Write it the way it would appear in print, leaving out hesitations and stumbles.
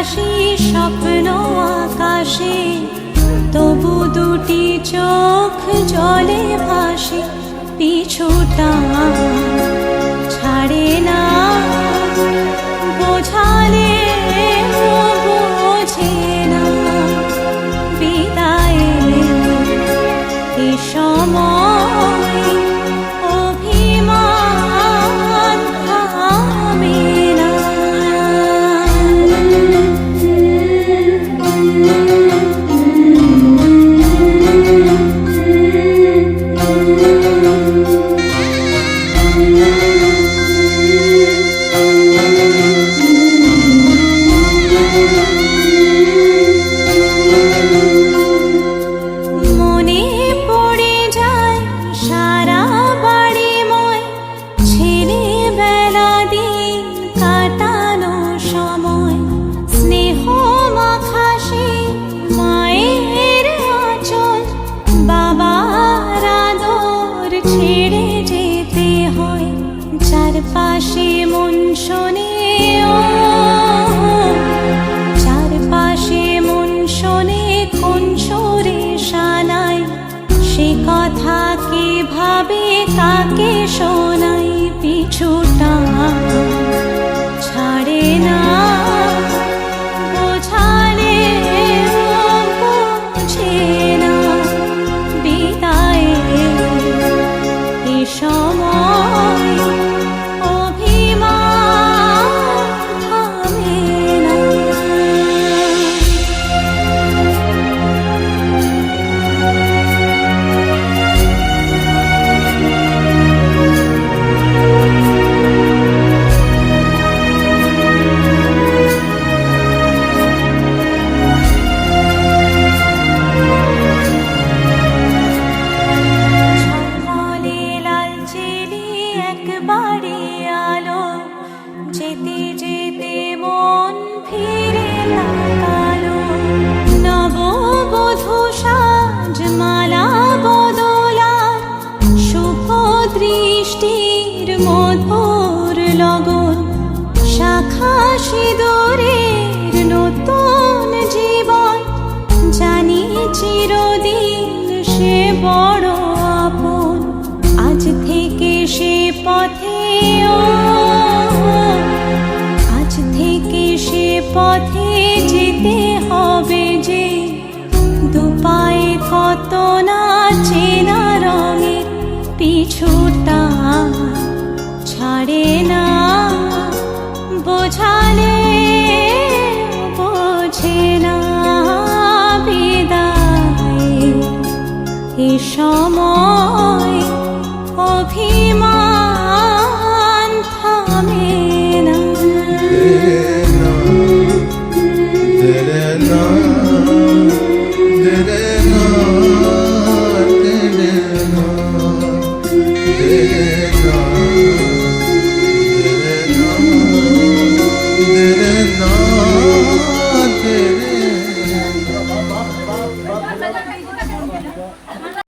ভাসি স্বপ্ন আকাশে, তবু দুটি চোখ জলে ভাসে, পিছুটা ছাড়ে না, বোঝালে বোঝে না, বিদায়ে এ সময় অভিমান থামে না। মনে পড়ে যায় সারা বাড়িময় ছেলেবেলা দিন কাটানো সময়, স্নেহ মাখা সেই মায়ের আঁচল, বাবার আদর ছেড়ে যেতে হয়, চারপাশে মন শোনে ও, চারপাশে মন শোনে কোন সুরে শানাই, সে কথা কে ভাবে কাকে শোনাই, পিছুটা ছাড়ে না, বোঝালে বোঝে না, বিদায়ে এ সময় অভিমান থামে না। ঝলমলে লাল চিলি একবারে আলো, যেতে যেতে মন ফিরে তাকালো, নববধূ সাজ মালা বদলার, শুভ দৃষ্টির মধুর লগন, শাখা সিঁদুরের নতুন জীবন, জানি চিরদিন সে বড় আপন, আজ থেকে সে পথে ও, আজ থেকে সে পথে যেতে হবে যে, দুপায়ে কত না চেনা রঙের, পিছুটা ছাড়ে না।